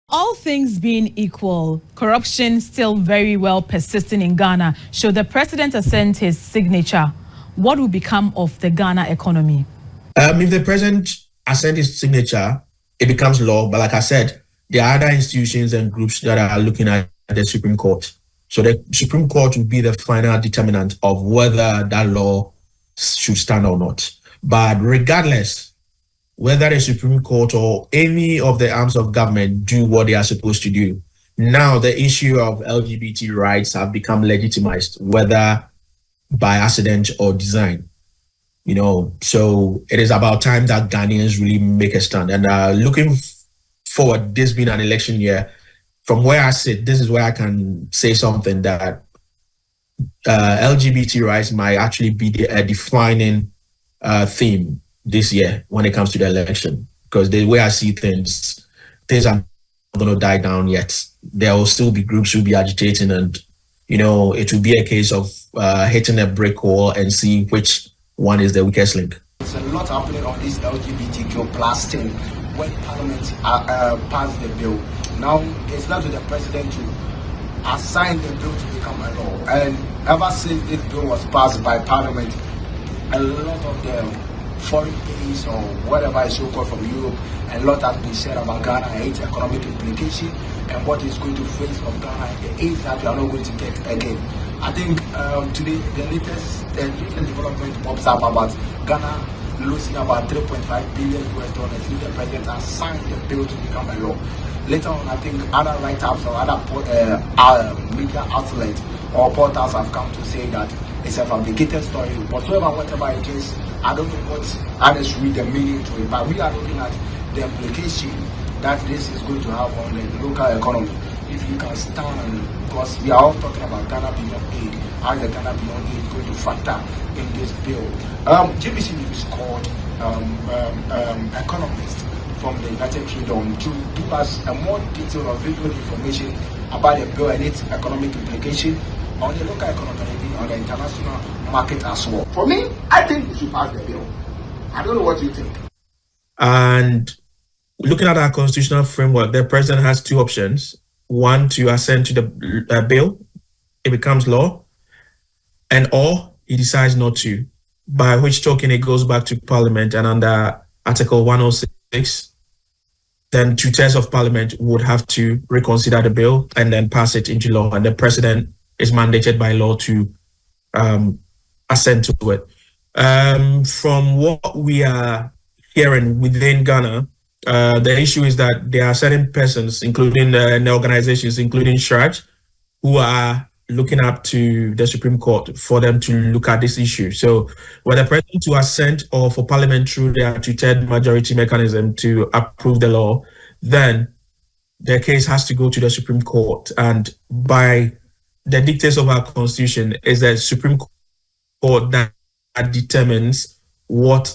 All things being equal, corruption still very well persisting in Ghana. Should the president assent his signature, what will become of the Ghana economy? If the president assent his signature, it becomes law. But like I said, there are other institutions and groups that are looking at the Supreme Court. So the Supreme Court will be the final determinant of whether that law should stand or not. But regardless, whether the Supreme Court or any of the arms of government do what they are supposed to do, now the issue of LGBT rights have become legitimized, whether by accident or design. So it is about time that Ghanaians really make a stand. And looking forward, this being an election year, from where I sit, this is where I can say something that LGBT rights might actually be a defining theme this year when it comes to the election. Because the way I see things are not going to die down yet. There will still be groups who will be agitating, and it will be a case of hitting a brick wall and seeing which one is the weakest link. There's a lot happening on this LGBTQ plus thing when Parliament passed the bill. Now it's not to the president to assign the bill to become a law. And ever since this bill was passed by Parliament, a lot of the foreign base or whatever is so-called from Europe, a lot has been said about Ghana and its economic implication and what is going to face of Ghana and the aids that we are not going to get again. I think today the latest development pops up about Ghana losing about 3.5 billion US dollars if the president has signed the bill to become a law. Later on, I think other write-ups or other media outlets or portals have come to say that it's a fabricated story. Whatever it is, I don't know what others read the meaning to it, but we are looking at the implication that this is going to have on the local economy. If you can stand, because we are all talking about Ghana Beyond Aid, how the Ghana Beyond Aid is going to factor in this bill. GBC News called economists from the United Kingdom to give us a more detailed or visual information about the bill and its economic implication on the local economy and on the international market as well. For me, I think we should pass the bill. I don't know what you think. And looking at our constitutional framework, the president has two options. One, to assent to the bill, it becomes law, or he decides not to, by which token it goes back to Parliament, and under Article 106, then 2/3 of Parliament would have to reconsider the bill and then pass it into law, and the president is mandated by law to assent to it. From what we are hearing within Ghana, the issue is that there are certain persons, including the organizations, including church, who are looking up to the Supreme Court for them to look at this issue. So whether president to assent or for Parliament through their 2/3 majority mechanism to approve the law, then the case has to go to the Supreme Court. And by the dictates of our Constitution, is the Supreme Court that determines what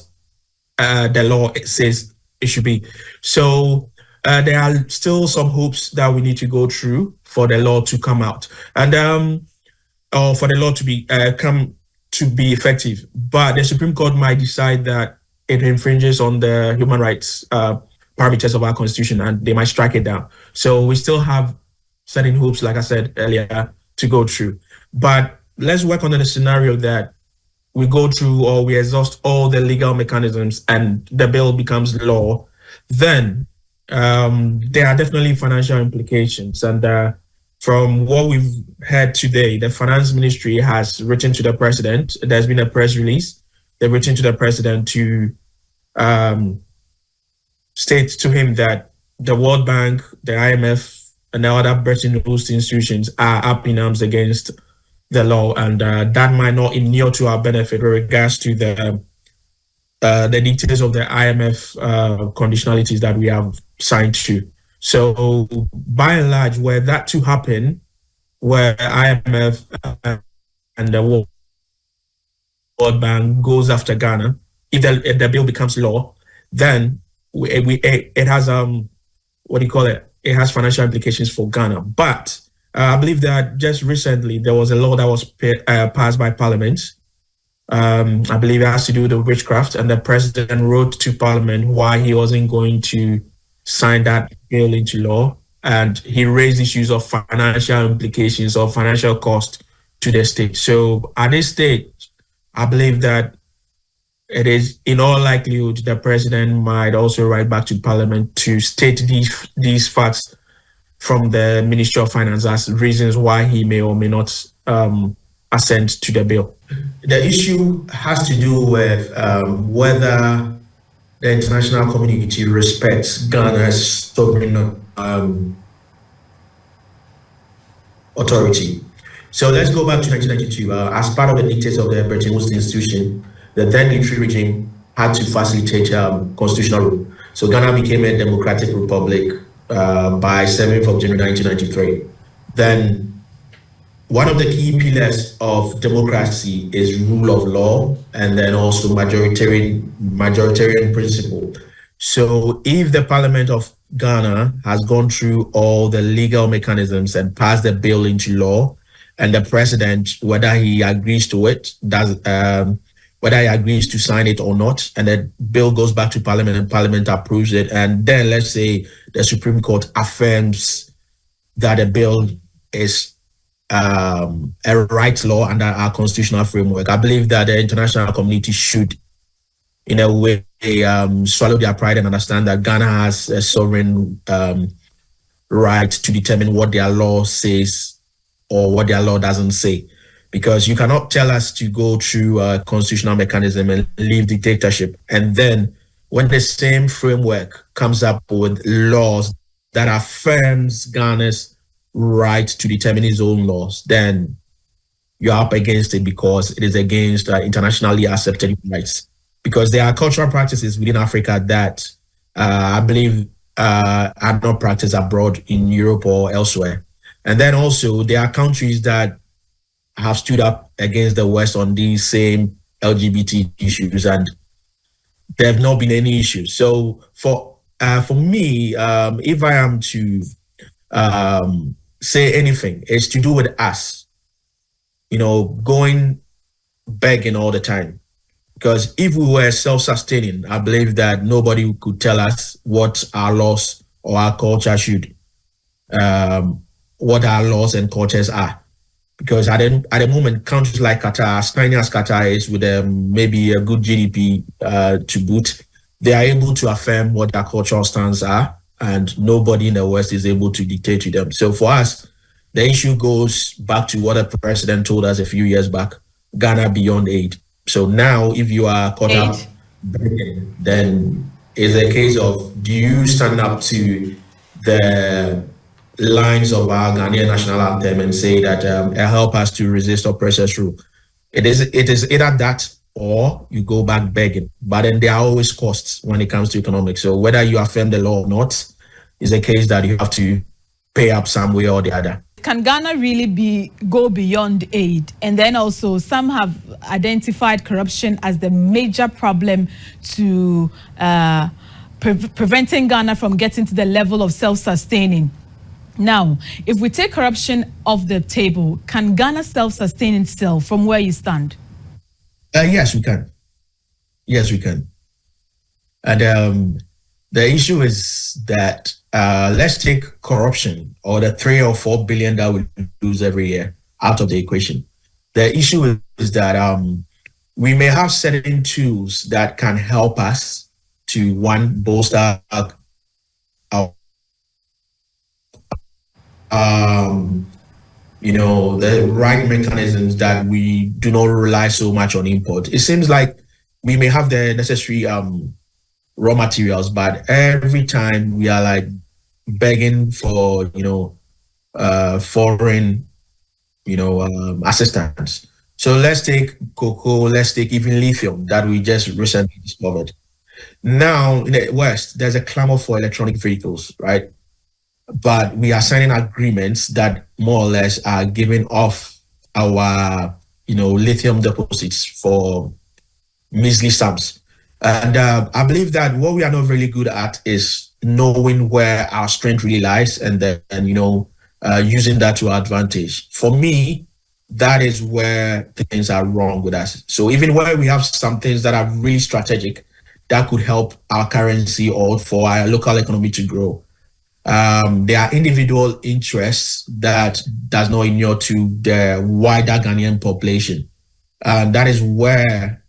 the law says it should be. So there are still some hoops that we need to go through for the law to come out, and or for the law to be come to be effective. But the Supreme Court might decide that it infringes on the human rights parameters of our Constitution, and they might strike it down. So we still have certain hoops, like I said earlier, to go through. But let's work on the scenario that we go through or we exhaust all the legal mechanisms and the bill becomes law. Then there are definitely financial implications. And from what we've heard today, the finance ministry has written to the president. There's been a press release. They've written to the president to state to him that the World Bank, the IMF, and the other Bretton Woods institutions are up in arms against the law, and that might not inure to our benefit with regards to the details of the IMF conditionalities that we have signed to. So by and large, were that to happen, where IMF and the World Bank goes after Ghana, if the bill becomes law, then it has it has financial implications for Ghana. But I believe that just recently there was a law that was passed by Parliament. I believe it has to do with the witchcraft, and the president wrote to Parliament why he wasn't going to sign that bill into law. and he raised issues of financial implications or financial cost to the state. So at this stage, I believe that it is in all likelihood the president might also write back to Parliament to state these facts from the Ministry of Finance as reasons why he may or may not assent to the bill. The issue has to do with whether the international community respects Ghana's sovereign authority. So let's go back to 1992. As part of the dictates of the Bretton Woods institution, the then military regime had to facilitate constitutional rule. So Ghana became a democratic republic by 7th of January 1993. Then one of the key pillars of democracy is rule of law, and then also majoritarian principle. So if the Parliament of Ghana has gone through all the legal mechanisms and passed the bill into law, and the president, whether he agrees to it, whether he agrees to sign it or not, and the bill goes back to Parliament and Parliament approves it, and then let's say the Supreme Court affirms that the bill is a right law under our constitutional framework, I believe that the international community should, in a way, swallow their pride and understand that Ghana has a sovereign right to determine what their law says or what their law doesn't say. Because you cannot tell us to go through a constitutional mechanism and leave dictatorship. And then when the same framework comes up with laws that affirms Ghana's right to determine his own laws, then you're up against it because it is against internationally accepted rights. Because there are cultural practices within Africa that I believe are not practiced abroad in Europe or elsewhere. And then also there are countries that have stood up against the West on these same LGBT issues, and there have not been any issues. So for me, if I am to say anything, it's to do with us, going begging all the time. Because if we were self-sustaining, I believe that nobody could tell us what our laws or our culture should, what our laws and cultures are. Because at the moment, countries like Qatar, as tiny as Qatar is, with maybe a good GDP to boot, they are able to affirm what their cultural stands are, and nobody in the West is able to dictate to them. So for us, the issue goes back to what the president told us a few years back: Ghana beyond aid. So now, if you are caught up, then it's a case of, do you stand up to the lines of our Ghanaian national anthem and say that help us to resist oppressors' rule? It is either that or you go back begging. But then there are always costs when it comes to economics. So whether you affirm the law or not is a case that you have to pay up some way or the other. Can Ghana really go beyond aid? And then also some have identified corruption as the major problem to preventing Ghana from getting to the level of self-sustaining. Now, if we take corruption off the table, can Ghana self-sustain itself from where you stand? Yes, we can. Yes, we can. And the issue is that let's take corruption, or the 3 or 4 billion that we lose every year, out of the equation. The issue is that we may have certain tools that can help us to, one, bolster our the right mechanisms that we do not rely so much on import. It seems like we may have the necessary raw materials, but every time we are like begging for foreign assistance. So let's take cocoa, let's take even lithium that we just recently discovered. Now in the West, there's a clamor for electronic vehicles, right? But we are signing agreements that more or less are giving off our lithium deposits for measly sums. And I believe that what we are not really good at is knowing where our strength really lies, and then using that to our advantage. For me, that is where things are wrong with us. So even where we have some things that are really strategic that could help our currency or for our local economy to grow, There are individual interests that does not inure to the wider Ghanaian population. And that is where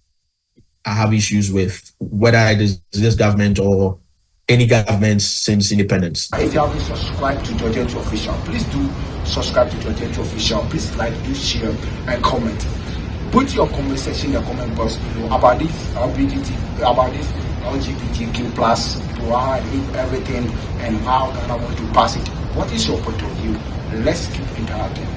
I have issues with whether it is this government or any government since independence. If you haven't subscribed to Lgbtq Official, please do subscribe to Lgbtq Official. Please like, do share, and comment. Put your conversation in the comment box below about this LGBTQ plus everything and how Ghana want to pass it. What is your point of view? Let's keep interacting.